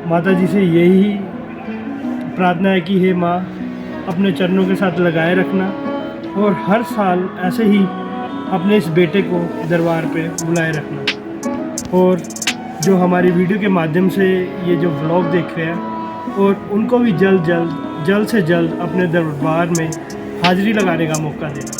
माता जी से यही प्रार्थना है कि हे माँ, अपने चरणों के साथ लगाए रखना और हर साल ऐसे ही अपने इस बेटे को दरबार पे बुलाए रखना। और जो हमारी वीडियो के माध्यम से ये जो व्लॉग देख रहे हैं, और उनको भी जल्द से जल्द अपने दरबार में हाज़िरी लगाने का मौका देना।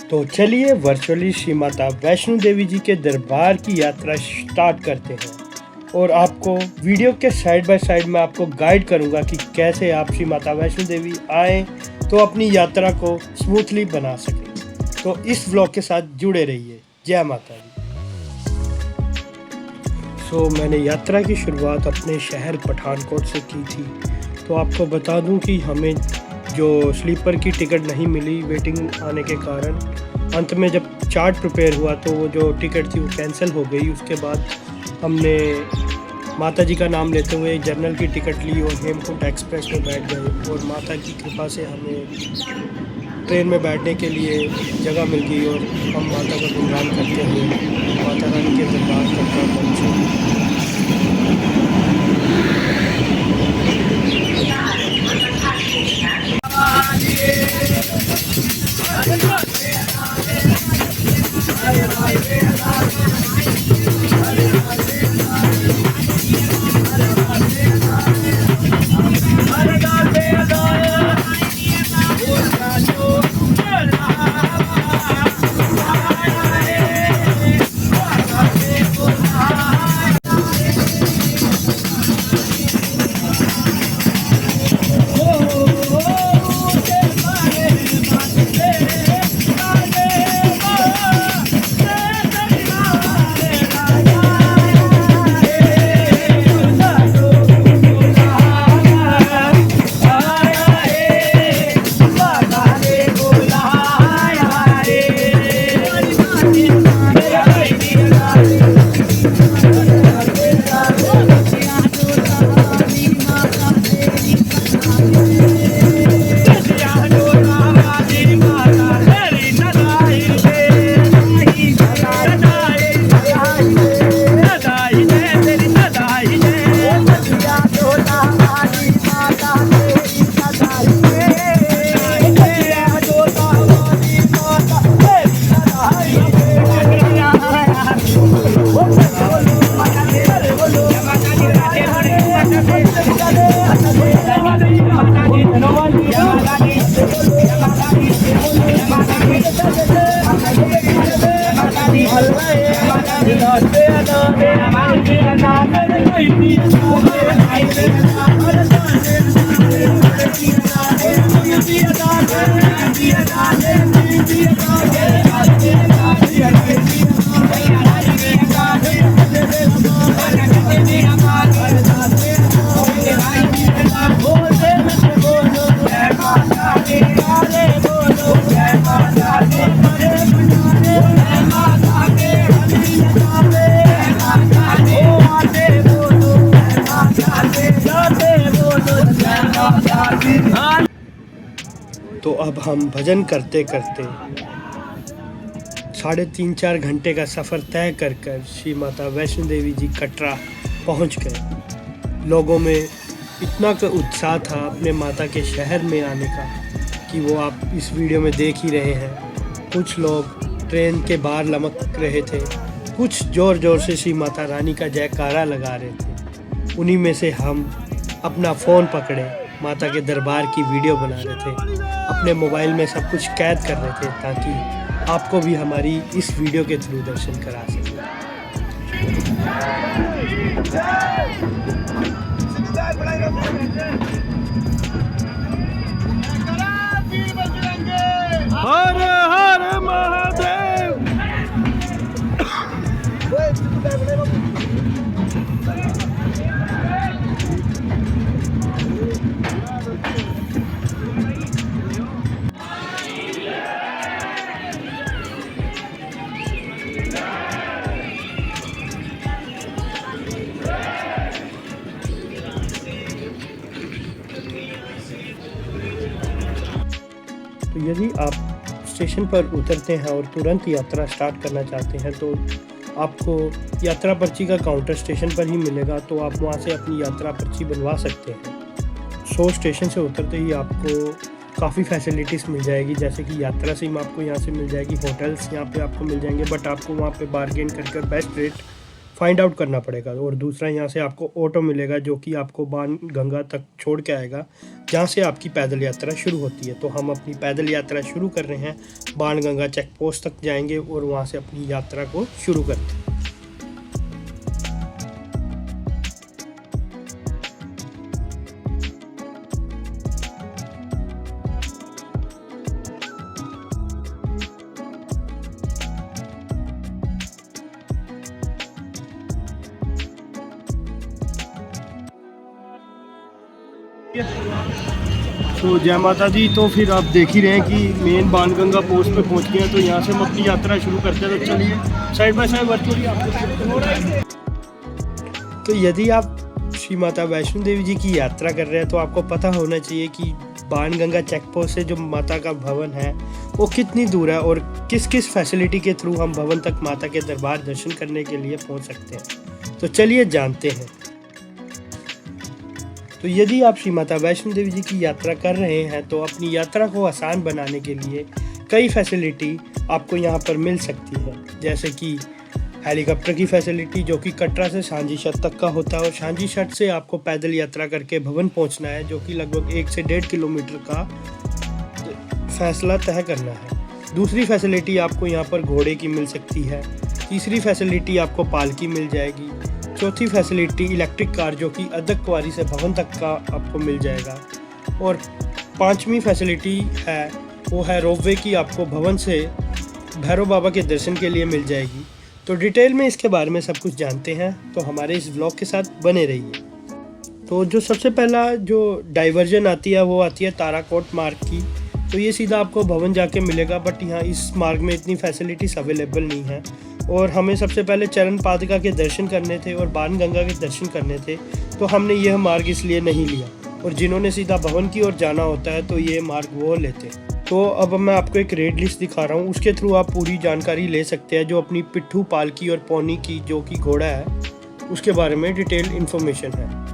तो चलिए वर्चुअली श्री माता वैष्णो देवी जी के दरबार की यात्रा स्टार्ट करते हैं। और आपको वीडियो के साइड बाय साइड में आपको गाइड करूंगा कि कैसे आप श्री माता वैष्णो देवी आएँ तो अपनी यात्रा को स्मूथली बना सकें। तो इस व्लॉग के साथ जुड़े रहिए। जय माता दी। मैंने यात्रा की शुरुआत अपने शहर पठानकोट से की थी। तो आपको बता दूं कि हमें जो स्लीपर की टिकट नहीं मिली वेटिंग आने के कारण, अंत में जब चार्ट प्रिपेयर हुआ तो वो जो टिकट थी वो कैंसिल हो गई। उसके बाद हमने माता जी का नाम लेते हुए जनरल की टिकट ली और हेमकुंट एक्सप्रेस में बैठ गए। और माता की कृपा से हमें ट्रेन में बैठने के लिए जगह मिल गई और हम माता का गुणगान करते हुए माता रानी के दरबार तक पहुँचे। तो अब हम भजन करते करते 3.5-4 घंटे का सफ़र तय कर श्री माता वैष्णो देवी जी कटरा पहुंच गए। लोगों में इतना उत्साह था अपने माता के शहर में आने का कि वो आप इस वीडियो में देख ही रहे हैं। कुछ लोग ट्रेन के बाहर लमक रहे थे, कुछ ज़ोर ज़ोर से श्री माता रानी का जयकारा लगा रहे थे। उन्हीं में से हम अपना फ़ोन पकड़े माता के दरबार की वीडियो बना रहे थे, अपने मोबाइल में सब कुछ कैद कर रहे थे ताकि आपको भी हमारी इस वीडियो के थ्रू दर्शन करा सकें। हर हर महादेव। तो यदि आप स्टेशन पर उतरते हैं और तुरंत यात्रा स्टार्ट करना चाहते हैं तो आपको यात्रा पर्ची का काउंटर स्टेशन पर ही मिलेगा, तो आप वहां से अपनी यात्रा पर्ची बनवा सकते हैं। स्टेशन से उतरते ही आपको काफ़ी फैसिलिटीज़ मिल जाएगी, जैसे कि यात्रा सिम आपको यहाँ से मिल जाएगी, होटल्स यहाँ पे आपको मिल जाएंगे, बट आपको वहाँ पे बार्गेन कर बेस्ट रेट फाइंड आउट करना पड़ेगा। और दूसरा यहाँ से आपको ऑटो मिलेगा जो कि आपको बाणगंगा तक छोड़ के आएगा, जहाँ से आपकी पैदल यात्रा शुरू होती है। तो हम अपनी पैदल यात्रा शुरू कर रहे हैं, बाणगंगा चेक पोस्ट तक जाएंगे और वहाँ से अपनी यात्रा को शुरू करते हैं। तो जय माता दी। तो फिर आप देख ही रहे हैं कि मेन बाणगंगा पोस्ट पे पहुंच गए हैं, तो यहाँ से हम अपनी यात्रा शुरू करते हैं। तो चलिए साइड बाय साइड वर्चुअली आपको। तो यदि आप श्री माता वैष्णो देवी जी की यात्रा कर रहे हैं तो आपको पता होना चाहिए कि बाणगंगा चेक पोस्ट से जो माता का भवन है वो कितनी दूर है और किस किस फैसिलिटी के थ्रू हम भवन तक माता के दरबार दर्शन करने के लिए पहुँच सकते हैं। तो चलिए जानते हैं। तो यदि आप श्री माता वैष्णो देवी जी की यात्रा कर रहे हैं तो अपनी यात्रा को आसान बनाने के लिए कई फैसिलिटी आपको यहाँ पर मिल सकती है, जैसे कि हेलीकॉप्टर की फैसिलिटी जो कि कटरा से सांझी छत तक का होता है, और सांझी छत से आपको पैदल यात्रा करके भवन पहुँचना है जो कि लगभग 1 से 1.5 किलोमीटर का फैसला तय करना है। दूसरी फैसिलिटी आपको यहाँ पर घोड़े की मिल सकती है। तीसरी फैसिलिटी आपको पालकी मिल जाएगी। चौथी फैसिलिटी इलेक्ट्रिक कार जो कि अद्दकवारी से भवन तक का आपको मिल जाएगा। और पांचवी फैसिलिटी है वो है रोपवे की, आपको भवन से भैरव बाबा के दर्शन के लिए मिल जाएगी। तो डिटेल में इसके बारे में सब कुछ जानते हैं, तो हमारे इस व्लॉग के साथ बने रहिए। तो जो सबसे पहला जो डाइवर्जन आती है वो आती है ताराकोट मार्ग की। तो ये सीधा आपको भवन जाके मिलेगा, बट यहाँ इस मार्ग में इतनी फैसिलिटीज़ अवेलेबल नहीं है और हमें सबसे पहले चरण पादुका के दर्शन करने थे और बाणगंगा के दर्शन करने थे, तो हमने यह मार्ग इसलिए नहीं लिया। और जिन्होंने सीधा भवन की ओर जाना होता है तो ये मार्ग वो लेते। तो अब मैं आपको एक रेट लिस्ट दिखा रहा हूँ, उसके थ्रू आप पूरी जानकारी ले सकते हैं जो अपनी पिट्ठू, पालकी और पौनी की जो कि घोड़ा है उसके बारे में डिटेल इन्फॉर्मेशन है।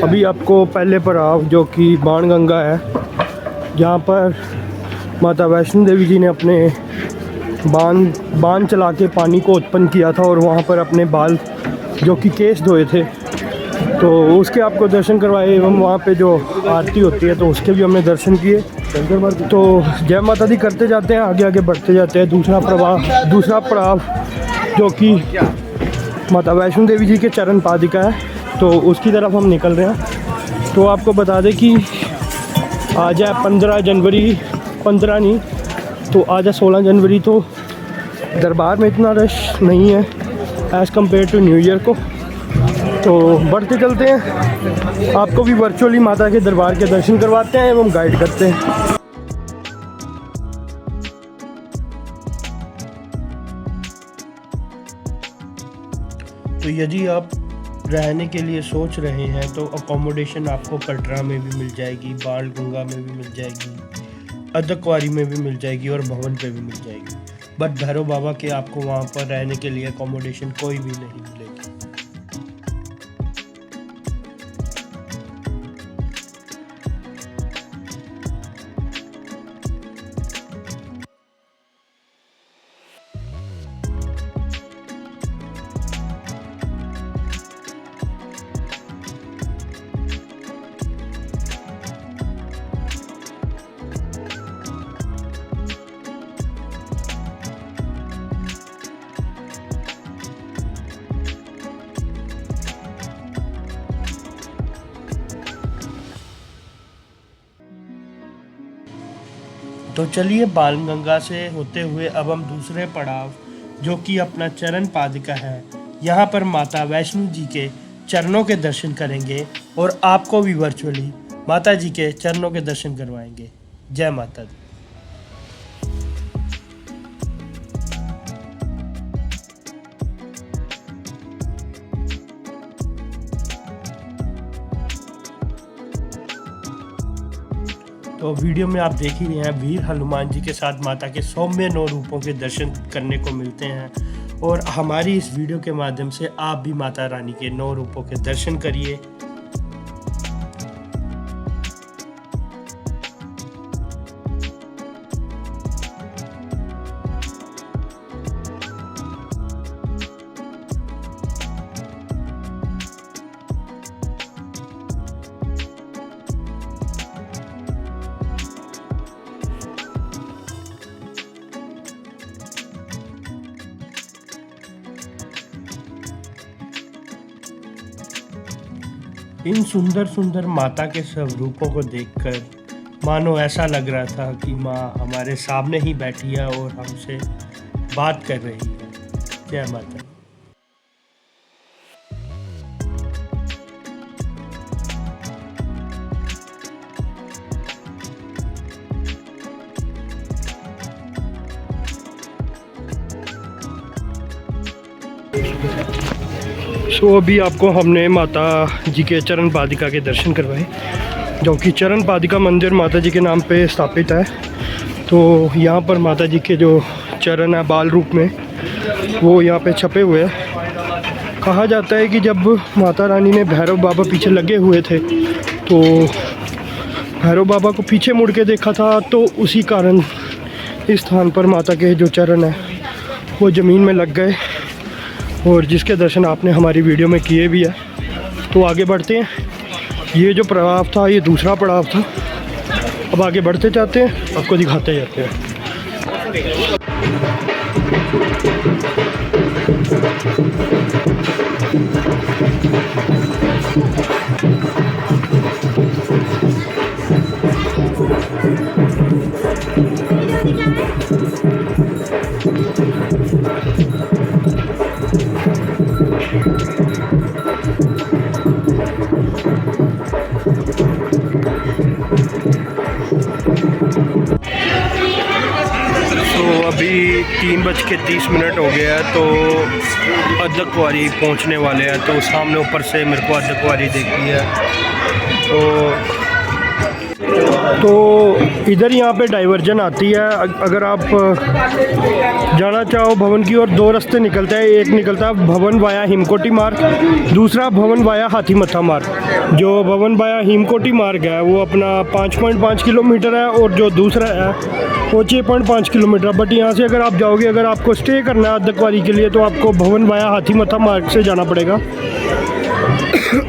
अभी आपको पहले पड़ाव जो कि बाणगंगा है, जहाँ पर माता वैष्णो देवी जी ने अपने बाण चला के पानी को उत्पन्न किया था और वहाँ पर अपने बाल जो कि केस धोए थे, तो उसके आपको दर्शन करवाए एवं वहाँ पे जो आरती होती है तो उसके भी हमने दर्शन किए। तो जय माता दी करते जाते हैं, आगे आगे बढ़ते जाते हैं। दूसरा पड़ाव जो कि माता वैष्णो देवी जी के चरण पादुका है, तो उसकी तरफ हम निकल रहे हैं। तो आपको बता दें कि आज है 15 जनवरी, 15 नहीं तो आज है 16 जनवरी। तो दरबार में इतना रश नहीं है as compared to new year को। तो बढ़ते चलते हैं, आपको भी वर्चुअली माता के दरबार के दर्शन करवाते हैं एवं गाइड करते हैं। तो यदि आप रहने के लिए सोच रहे हैं तो अकोमोडेशन आपको कटरा में भी मिल जाएगी, बाल गंगा में भी मिल जाएगी, अदकवारी में भी मिल जाएगी और भवन पे भी मिल जाएगी। बट भैरव बाबा के आपको वहाँ पर रहने के लिए अकोमोडेशन कोई भी नहीं मिलेगी। तो चलिए बालगंगा से होते हुए अब हम दूसरे पड़ाव जो कि अपना चरण पादिका है, यहाँ पर माता वैष्णो जी के चरणों के दर्शन करेंगे और आपको भी वर्चुअली माता जी के चरणों के दर्शन करवाएंगे। जय माता दी। तो वीडियो में आप देख ही रहे हैं, वीर हनुमान जी के साथ माता के सौम्य 9 रूपों के दर्शन करने को मिलते हैं और हमारी इस वीडियो के माध्यम से आप भी माता रानी के 9 रूपों के दर्शन करिए। इन सुंदर सुंदर माता के स्वरूपों को देखकर मानो ऐसा लग रहा था कि माँ हमारे सामने ही बैठी है और हमसे बात कर रही है। जय माता। तो अभी आपको हमने माता जी के चरण पादिका के दर्शन करवाए, जो कि चरण पादिका मंदिर माता जी के नाम पे स्थापित है। तो यहाँ पर माता जी के जो चरण है बाल रूप में, वो यहाँ पे छपे हुए हैं। कहा जाता है कि जब माता रानी ने भैरव बाबा पीछे लगे हुए थे तो भैरव बाबा को पीछे मुड़ के देखा था, तो उसी कारण इस स्थान पर माता के जो चरण है वो ज़मीन में लग गए, और जिसके दर्शन आपने हमारी वीडियो में किए भी है। तो आगे बढ़ते हैं। ये जो पड़ाव था ये दूसरा पड़ाव था। अब आगे बढ़ते जाते हैं, आपको दिखाते जाते हैं। अभी 3:30 हो गया है, तो अदकवारी पहुंचने वाले हैं। तो सामने ऊपर से मेरे को अदकवारी देखी है। तो इधर यहाँ पे डाइवर्जन आती है। अगर आप जाना चाहो भवन की ओर, 2 रास्ते निकलते हैं। एक निकलता है भवन वाया हिमकोटी मार्ग, दूसरा भवन वाया हाथीमथा मार्ग। जो भवन वाया हिमकोटी मार्ग है वो अपना 5.5 किलोमीटर है, और जो दूसरा है वो 6.5 किलोमीटर। बट यहाँ से अगर आप जाओगे, अगर आपको स्टे करना है अदकवारी के लिए, तो आपको भवन वाया हाथीमथा मार्ग से जाना पड़ेगा।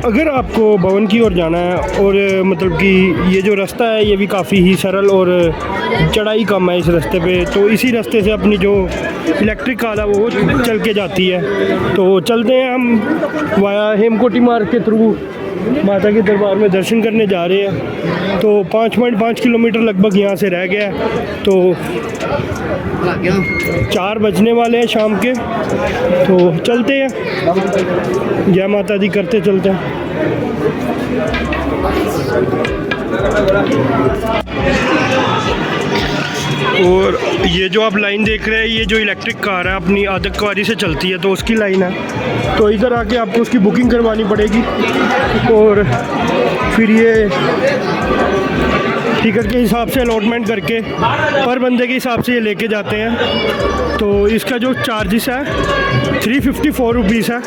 अगर आपको भवन की ओर जाना है, और मतलब कि ये जो रास्ता है ये भी काफ़ी ही सरल और चढ़ाई कम है इस रास्ते पे, तो इसी रास्ते से अपनी जो इलेक्ट्रिक कार है वो चल के जाती है। तो चलते हैं हम वाया हेमकोटी मार्ग के थ्रू माता के दरबार में दर्शन करने जा रहे हैं। तो 5.5 किलोमीटर लगभग यहाँ से रह गया है। तो 4 बजने वाले हैं शाम के, तो चलते हैं, जय माता दी करते चलते हैं। और ये जो आप लाइन देख रहे हैं, ये जो इलेक्ट्रिक कार है अपनी आदत कवारी से चलती है, तो उसकी लाइन है। तो इधर आके आपको उसकी बुकिंग करवानी पड़ेगी और फिर ये टिकट के हिसाब से अलॉटमेंट करके पर बंदे के हिसाब से ये लेके जाते हैं। तो इसका जो चार्जेस है 354 रुपीज़ है।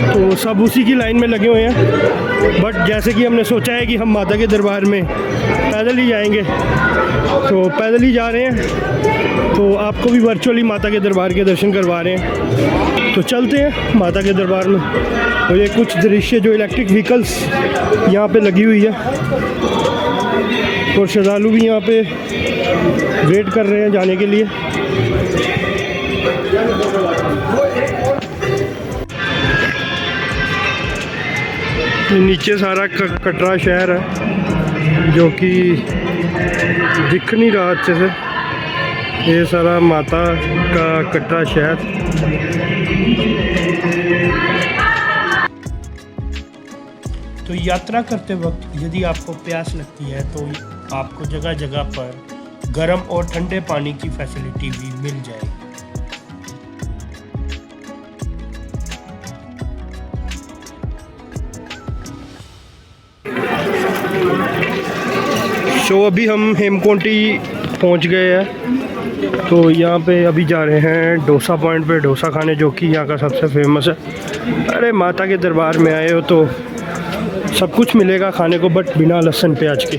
तो सब उसी की लाइन में लगे हुए हैं। बट जैसे कि हमने सोचा है कि हम माता के दरबार में पैदल ही जाएंगे, तो पैदल ही जा रहे हैं। तो आपको भी वर्चुअली माता के दरबार के दर्शन करवा रहे हैं। तो चलते हैं माता के दरबार में। और ये कुछ दृश्य जो इलेक्ट्रिक व्हीकल्स यहाँ पे लगी हुई है और श्रद्धालु भी यहाँ पे वेट कर रहे हैं जाने के लिए। नीचे सारा कटरा शहर है जो कि दिख नहीं रहा अच्छे से। ये सारा माता का कटरा शहर। तो यात्रा करते वक्त यदि आपको प्यास लगती है तो आपको जगह जगह पर गर्म और ठंडे पानी की फैसिलिटी भी मिल जाएगी। तो अभी हम हेमकुंटी पहुंच गए हैं। तो यहाँ पे अभी जा रहे हैं डोसा पॉइंट पे डोसा खाने, जो कि यहाँ का सबसे फेमस है। अरे माता के दरबार में आए हो तो सब कुछ मिलेगा खाने को, बट बिना लहसुन प्याज के।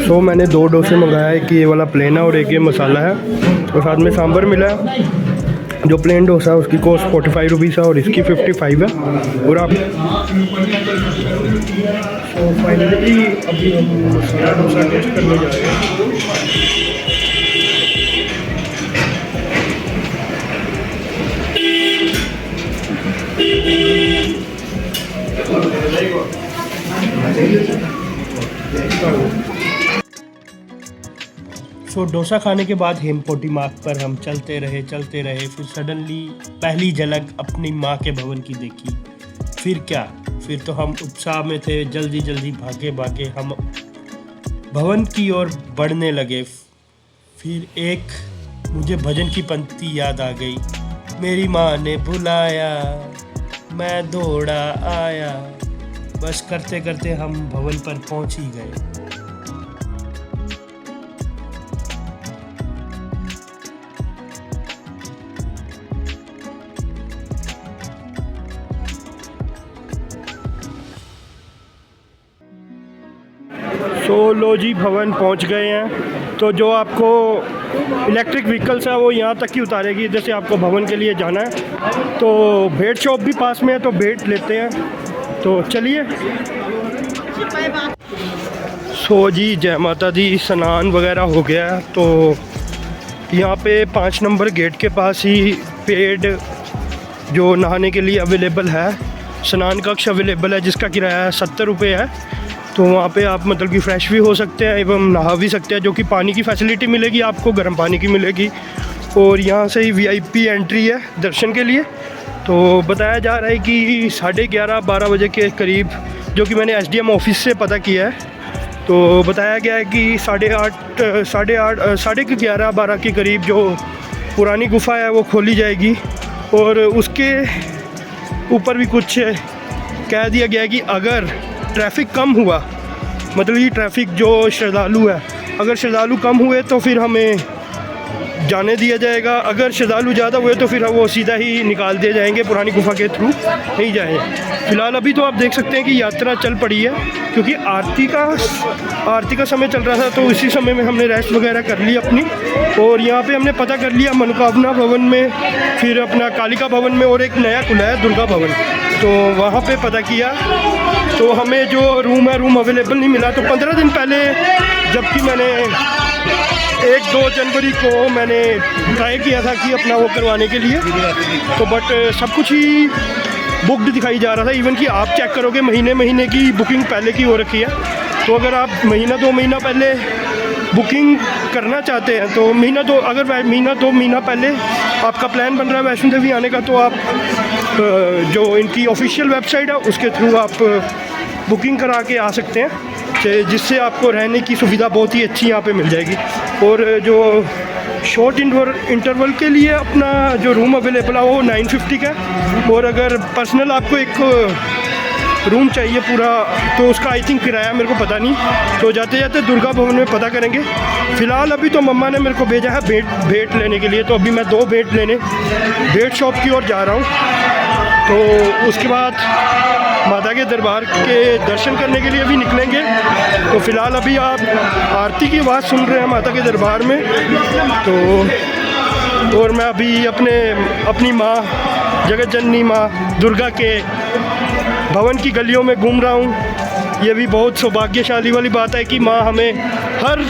तो मैंने 2 डोसे मंगाया है कि ये वाला प्लेन है और एक ये मसाला है, और साथ में सांभर मिला है। जो प्लेन डोसा है उसकी कॉस्ट 45 रुपीज़ है और इसकी 55 है। और आप तो फाइनली अभी हम मसाला डोसा टेस्ट करने जा रहे हैं। डोसा खाने के बाद हेमकोटी मार्ग पर हम चलते रहे। फिर सडनली पहली झलक अपनी माँ के भवन की देखी। फिर क्या, फिर तो हम उत्साह में थे। जल्दी भागे हम भवन की ओर बढ़ने लगे। फिर एक मुझे भजन की पंक्ति याद आ गई। मेरी माँ ने बुलाया, मैं दौड़ा आया। बस करते करते हम भवन पर पहुंच ही गए। तो लो जी भवन पहुंच गए हैं। तो जो आपको इलेक्ट्रिक व्हीकल्स है वो यहाँ तक ही उतारेगी। इधर से आपको भवन के लिए जाना है। तो भेंट शॉप भी पास में है, तो भेंट लेते हैं। तो चलिए। सो जी जय माता दी, स्नान वगैरह हो गया है। तो यहाँ पे 5 नंबर गेट के पास ही पेड जो नहाने के लिए अवेलेबल है, स्नान कक्ष अवेलेबल है, जिसका किराया 70 रुपये है। तो वहाँ पे आप मतलब कि फ़्रेश भी हो सकते हैं एवं नहा भी सकते हैं, जो कि पानी की फैसिलिटी मिलेगी आपको, गर्म पानी की मिलेगी। और यहाँ से ही VIP एंट्री है दर्शन के लिए। तो बताया जा रहा है कि 11:30-12 बजे के करीब, जो कि मैंने SDM ऑफिस से पता किया है, तो बताया गया है कि 11:30 के करीब जो पुरानी गुफ़ा है वो खोली जाएगी। और उसके ऊपर भी कुछ कह दिया गया है कि अगर ट्रैफिक कम हुआ, मतलब ये ट्रैफिक जो श्रद्धालु है, अगर श्रद्धालु कम हुए तो फिर हमें जाने दिया जाएगा। अगर श्रद्धालु ज़्यादा हुए तो फिर वो सीधा ही निकाल दिए जाएंगे, पुरानी गुफा के थ्रू नहीं जाएँ। फ़िलहाल अभी तो आप देख सकते हैं कि यात्रा चल पड़ी है, क्योंकि आरती का समय चल रहा था, तो इसी समय में हमने रेस्ट वगैरह कर ली अपनी। और यहाँ पे हमने पता कर लिया मनोकामना भवन में, फिर अपना कालिका भवन में, और एक नया खुला है दुर्गा भवन, तो वहाँ पे पता किया। तो हमें जो रूम अवेलेबल नहीं मिला। तो 15 दिन पहले, जबकि मैंने 1-2 जनवरी को मैंने ट्राई किया था कि अपना वो करवाने के लिए, तो बट सब कुछ ही बुकड दिखाई जा रहा था। इवन कि आप चेक करोगे महीने की बुकिंग पहले की हो रखी है। तो अगर आप महीना 2 महीना पहले बुकिंग करना चाहते हैं, तो अगर महीना 2 महीना पहले आपका प्लान बन रहा है वैष्णो देवी आने का, तो आप जो इनकी ऑफिशियल वेबसाइट है उसके थ्रू आप बुकिंग करा के आ सकते हैं, जिससे आपको रहने की सुविधा बहुत ही अच्छी यहाँ पे मिल जाएगी। और जो शॉर्ट इंटरवल के लिए अपना जो रूम अवेलेबल है वो 950 का है। और अगर पर्सनल आपको एक रूम चाहिए पूरा, तो उसका आई थिंक किराया मेरे को पता नहीं, तो जाते जाते दुर्गा भवन में पता करेंगे। फ़िलहाल अभी तो मम्मा ने मेरे को भेजा है भेंट लेने के लिए, तो अभी मैं 2 भेंट लेने भेंट शॉप की ओर जा रहा हूँ। तो उसके बाद माता के दरबार के दर्शन करने के लिए भी निकलेंगे। तो फ़िलहाल अभी आप आरती की आवाज़ सुन रहे हैं माता के दरबार में। तो और मैं अभी अपनी माँ जगत जननी माँ दुर्गा के भवन की गलियों में घूम रहा हूँ। ये भी बहुत सौभाग्यशाली वाली बात है कि माँ हमें हर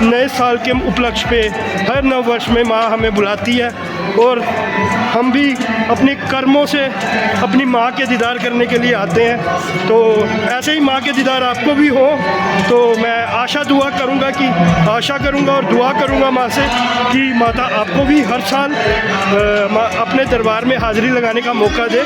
नए साल के उपलक्ष्य पे, हर नव वर्ष में माँ हमें बुलाती है, और हम भी अपने कर्मों से अपनी माँ के दीदार करने के लिए आते हैं। तो ऐसे ही माँ के दीदार आपको भी हो, तो मैं आशा करूँगा और दुआ करूँगा माँ से कि माता आपको भी हर साल अपने दरबार में हाज़िरी लगाने का मौका दे।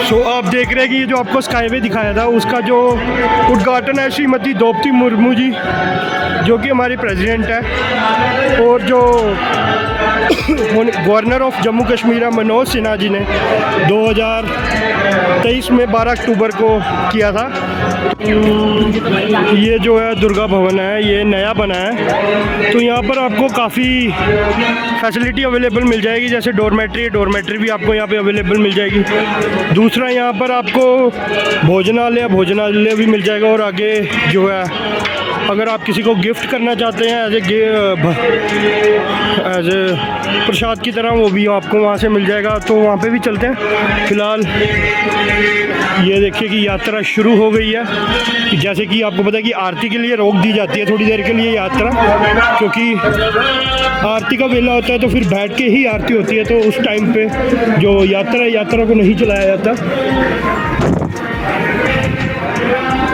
तो आप देख रहे हैं कि ये जो आपको स्काईवे दिखाया था उसका जो उद्घाटन है श्रीमती द्रौपदी मुर्मू जी, जो कि हमारे प्रेसिडेंट है, और जो गवर्नर ऑफ जम्मू कश्मीर मनोज सिन्हा जी ने 2023 में 12 अक्टूबर को किया था। ये जो है दुर्गा भवन है, ये नया बना है। तो यहाँ पर आपको काफ़ी फैसिलिटी अवेलेबल मिल जाएगी, जैसे डोरमेट्री भी आपको यहाँ पे अवेलेबल मिल जाएगी। दूसरा यहाँ पर आपको भोजनालय भी मिल जाएगा। और आगे जो है अगर आप किसी को गिफ्ट करना चाहते हैं एज ए प्रसाद की तरह, वो भी आपको वहाँ से मिल जाएगा। तो वहाँ पे भी चलते हैं। फ़िलहाल ये देखिए कि यात्रा शुरू हो गई है। जैसे कि आपको पता है कि आरती के लिए रोक दी जाती है थोड़ी देर के लिए यात्रा, क्योंकि आरती का वेला होता है तो फिर बैठ के ही आरती होती है। तो उस टाइम पे जो यात्रा को नहीं चलाया जाता।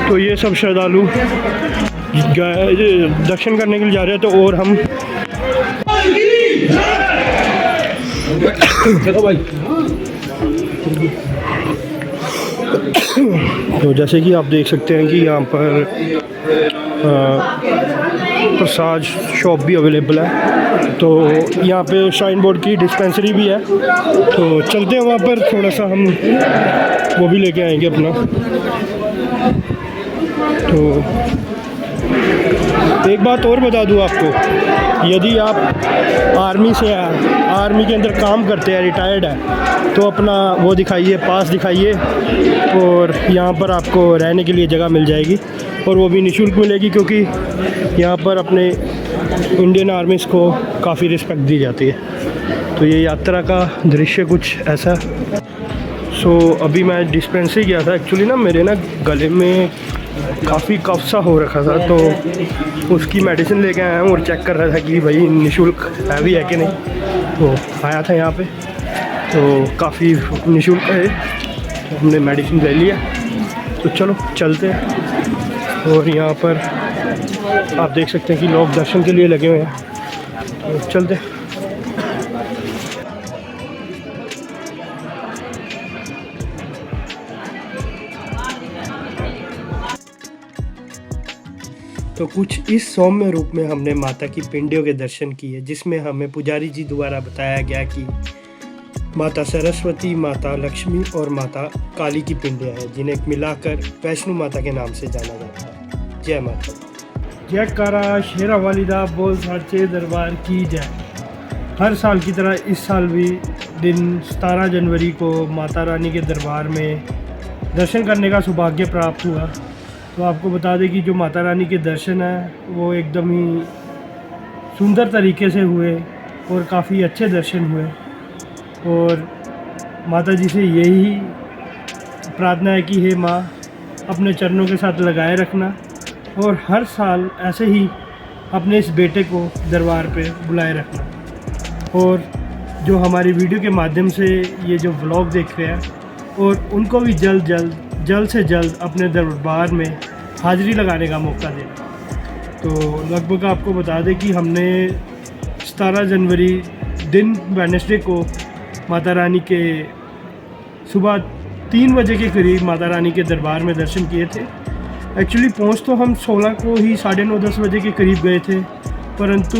तो ये सब श्रद्धालु दर्शन करने के लिए जा रहे हैं। तो और हम तो जैसे कि आप देख सकते हैं कि यहाँ पर प्रसाद शॉप भी अवेलेबल है। तो यहाँ पे श्राइन बोर्ड की डिस्पेंसरी भी है। तो चलते हैं वहाँ पर, थोड़ा सा हम वो भी लेके आएंगे अपना। तो एक बात और बता दूं आपको, यदि आप आर्मी के अंदर काम करते हैं, रिटायर्ड है, तो अपना वो दिखाइए, पास दिखाइए, और यहाँ पर आपको रहने के लिए जगह मिल जाएगी, और वो भी निःशुल्क मिलेगी, क्योंकि यहाँ पर अपने इंडियन आर्मीज़ को काफ़ी रिस्पेक्ट दी जाती है। तो ये यात्रा का दृश्य कुछ ऐसा। सो अभी मैं डिस्पेंसरी गया था। एक्चुअली ना मेरे ना गले में काफ़ी कफ सा हो रखा था, तो उसकी मेडिसिन लेके आया हूँ और चेक कर रहा था कि भाई निःशुल्क है भी है कि नहीं। तो आया था यहाँ पे, तो काफ़ी निःशुल्क है, तो हमने मेडिसिन ले लिया। तो चलो चलते हैं। और यहाँ पर आप देख सकते हैं कि लोग दर्शन के लिए लगे हुए हैं, तो चलते हैं। तो कुछ इस सौम्य रूप में हमने माता की पिंडियों के दर्शन किए, जिसमें हमें पुजारी जी द्वारा बताया गया कि माता सरस्वती, माता लक्ष्मी और माता काली की पिंडियाँ हैं, जिन्हें मिलाकर वैष्णो माता के नाम से जाना जाता है। जय माता। जयकारा शेरा वालिदा बोल साचे दरबार की जय। हर साल की तरह इस साल भी दिन 17 जनवरी को माता रानी के दरबार में दर्शन करने का सौभाग्य प्राप्त हुआ। तो आपको बता दें कि जो माता रानी के दर्शन हैं वो एकदम ही सुंदर तरीके से हुए और काफ़ी अच्छे दर्शन हुए। और माता जी से यही प्रार्थना है कि हे माँ, अपने चरणों के साथ लगाए रखना और हर साल ऐसे ही अपने इस बेटे को दरबार पे बुलाए रखना। और जो हमारी वीडियो के माध्यम से ये जो व्लॉग देख रहे हैं, और उनको भी जल्द से जल्द अपने दरबार में हाज़िरी लगाने का मौका देना। तो लगभग आपको बता दें कि हमने 17 जनवरी दिन वेडनेसडे को माता रानी के सुबह 3 बजे के करीब माता रानी के दरबार में दर्शन किए थे। एक्चुअली पहुंच तो हम 16 को ही 9:30-10 बजे के करीब गए थे, परंतु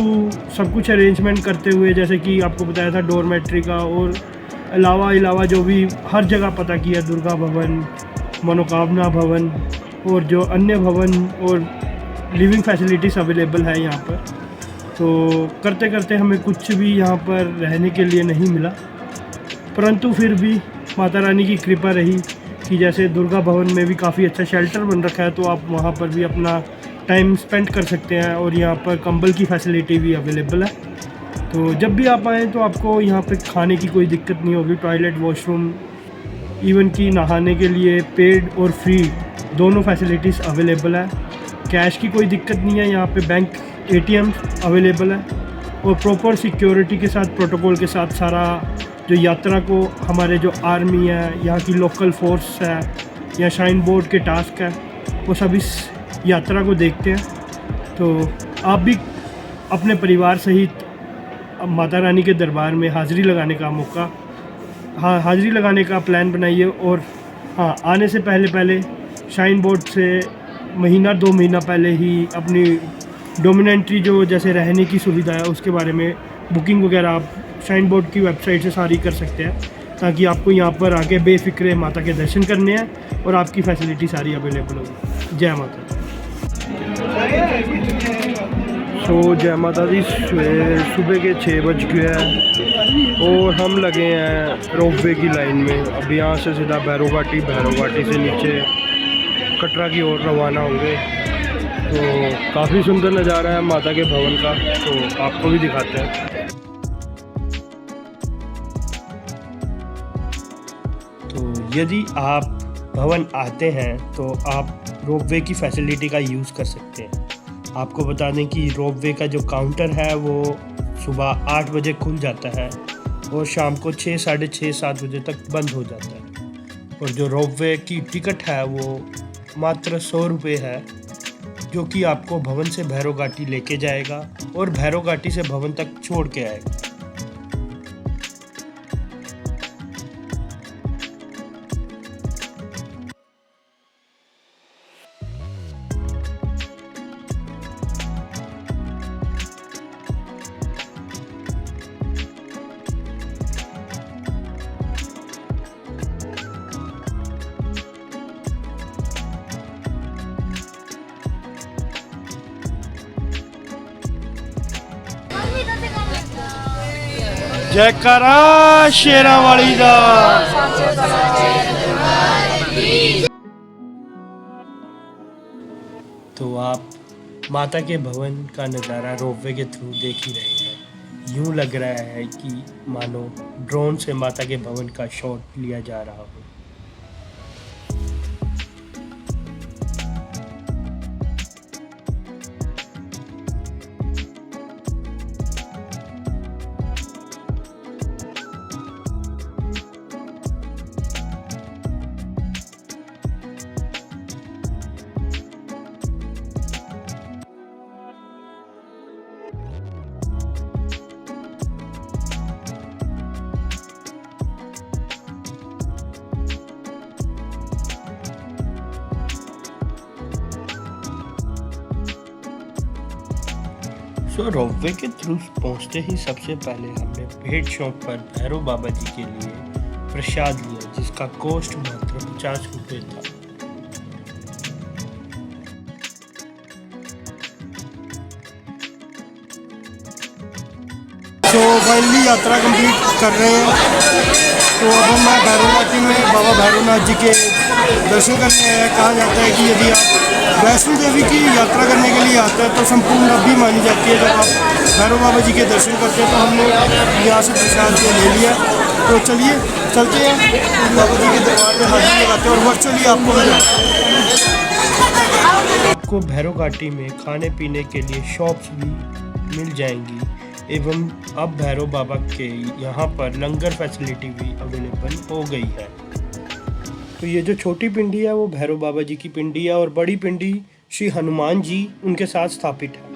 सब कुछ अरेंजमेंट करते हुए, जैसे कि आपको बताया था डोरमेट्री का, और अलावा जो भी हर जगह पता किया, दुर्गा भवन, मनोकामना भवन और जो अन्य भवन और लिविंग फैसिलिटीज़ अवेलेबल है यहाँ पर। तो करते करते हमें कुछ भी यहाँ पर रहने के लिए नहीं मिला, परंतु फिर भी माता रानी की कृपा रही कि जैसे दुर्गा भवन में भी काफ़ी अच्छा शेल्टर बन रखा है, तो आप वहाँ पर भी अपना टाइम स्पेंड कर सकते हैं, और यहाँ पर कंबल की फैसिलिटी भी अवेलेबल है। तो जब भी आप आएँ तो आपको यहाँ पे खाने की कोई दिक्कत नहीं होगी। टॉयलेट, वॉशरूम, इवन कि नहाने के लिए पेड और फ्री दोनों फैसिलिटीज़ अवेलेबल है। कैश की कोई दिक्कत नहीं है, यहाँ पे बैंक ATM अवेलेबल है, और प्रॉपर सिक्योरिटी के साथ, प्रोटोकॉल के साथ सारा जो यात्रा को हमारे जो आर्मी है, यहाँ की लोकल फोर्स है या श्राइन बोर्ड के टास्क है, वो सब इस यात्रा को देखते हैं। तो आप भी अपने परिवार सहित माता रानी के दरबार में हाज़िरी लगाने का प्लान बनाइए। और हाँ, आने से पहले श्राइन बोर्ड से 1-2 महीना पहले ही अपनी डोमिनेंट्री जो जैसे रहने की सुविधा है उसके बारे में बुकिंग वगैरह आप श्राइन बोर्ड की वेबसाइट से सारी कर सकते हैं, ताकि आपको यहाँ पर आके बेफिक्रे माता के दर्शन करने हैं और आपकी फैसिलिटी सारी अवेलेबल होगी। जय माता। तो जय माता दी। सुबह के 6 बज गए हैं और हम लगे हैं रोपवे की लाइन में। अब यहाँ से सीधा भैरव घाटी से नीचे कटरा की ओर रवाना होंगे। तो काफ़ी सुंदर नज़ारा है माता के भवन का, तो आपको भी दिखाते हैं। तो यदि आप भवन आते हैं तो आप रोपवे की फैसिलिटी का यूज़ कर सकते हैं। आपको बता दें कि रोपवे का जो काउंटर है वो सुबह 8 बजे खुल जाता है और शाम को 6, साढ़े 6, 7 बजे तक बंद हो जाता है। और जो रोपवे की टिकट है वो मात्र 100 रुपये है, जो कि आपको भवन से भैरव घाटी लेके जाएगा और भैरव घाटी से भवन तक छोड़ के आएगा। जयकारा शेरा वाली दा। तो आप माता के भवन का नज़ारा रोपवे के थ्रू देख ही रहे हैं। यूं लग रहा है कि मानो ड्रोन से माता के भवन का शॉट लिया जा रहा हो। तो रोपवे के थ्रू पहुंचते ही सबसे पहले हमने भेंट शॉप पर भैरव बाबा जी के लिए प्रसाद लिया, जिसका कॉस्ट मात्र 50 रुपये था। तो फाइनली यात्रा कंप्लीट कर रहे हैं। तो अब हम भैरव घाटी में बाबा भैरवनाथ जी के दर्शन करने आए हैं। कहा जाता है कि यदि आप वैष्णो देवी की यात्रा करने के लिए आते हैं तो संपूर्ण अभी मानी जाती है। जब आप भैरव बाबा जी के दर्शन करते हैं तो हमने यहाँ से प्रसाद ले लिया। तो चलिए चलते हैं बाबा जी के दरबार में हाजिरी लगाते हैं और वर्चुअली आपको भैरव घाटी में खाने पीने के लिए शॉप्स भी मिल जाएंगी एवं अब भैरव बाबा के यहाँ पर लंगर फैसिलिटी भी अवेलेबल हो गई है। तो ये जो छोटी पिंडी है वो भैरव बाबा जी की पिंडी है और बड़ी पिंडी श्री हनुमान जी उनके साथ स्थापित है।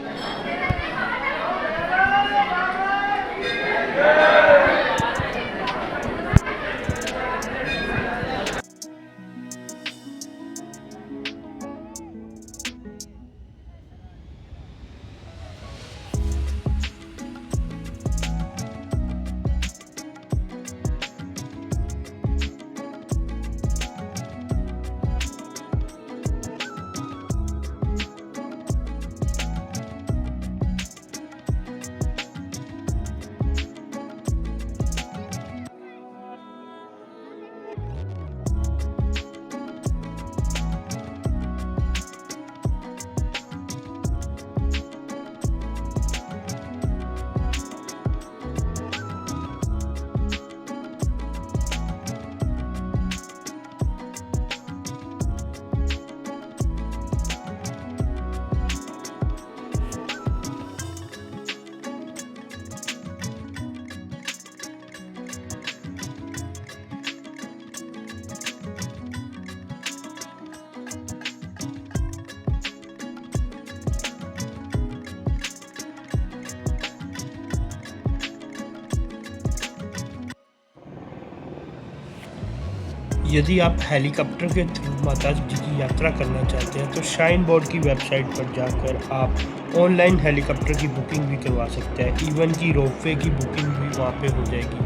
यदि आप हेलीकॉप्टर के थ्रू माता जी की यात्रा करना चाहते हैं तो श्राइन बोर्ड की वेबसाइट पर जाकर आप ऑनलाइन हेलीकॉप्टर की बुकिंग भी करवा सकते हैं। इवन की रोपवे की बुकिंग भी वहाँ पे हो जाएगी,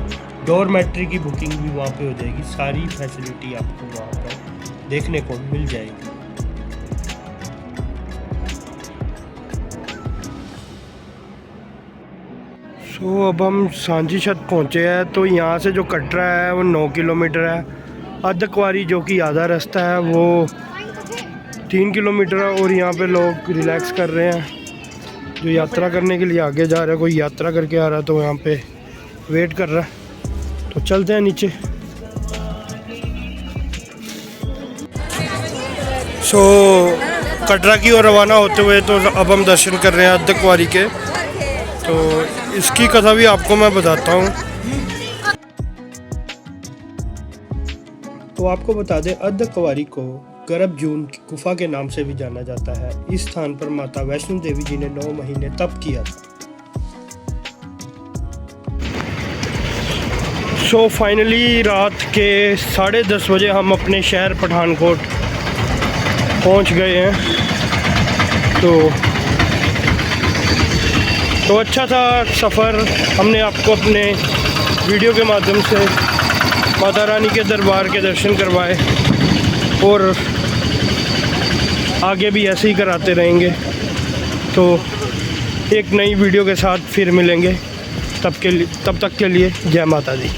डॉर्मेट्री की बुकिंग भी वहाँ पे हो जाएगी। सारी फैसिलिटी आपको वहाँ पर देखने को मिल जाएगी। तो अब हम सांझी छत पहुँचे हैं। तो यहाँ से जो कटरा है वो 9 किलोमीटर है। अर्धकुंवारी जो कि आधा रास्ता है वो 3 किलोमीटर है। और यहाँ पे लोग रिलैक्स कर रहे हैं जो यात्रा करने के लिए आगे जा रहा है। कोई यात्रा करके आ रहा है तो यहाँ पे वेट कर रहा है। तो चलते हैं नीचे। कटरा की ओर रवाना होते हुए तो अब हम दर्शन कर रहे हैं अर्धकुंवारी के। तो इसकी कथा भी आपको मैं बताता हूँ। तो आपको बता दें, अर्धकुंवारी को गर्भजून की गुफा के नाम से भी जाना जाता है। इस स्थान पर माता वैष्णो देवी जी ने 9 महीने तप किया था। सो फाइनली रात के 10:30 बजे हम अपने शहर पठानकोट पहुंच गए हैं। तो अच्छा था सफ़र। हमने आपको अपने वीडियो के माध्यम से माता रानी के दरबार के दर्शन करवाए और आगे भी ऐसे ही कराते रहेंगे। तो एक नई वीडियो के साथ फिर मिलेंगे। तब तक के लिए जय माता दी।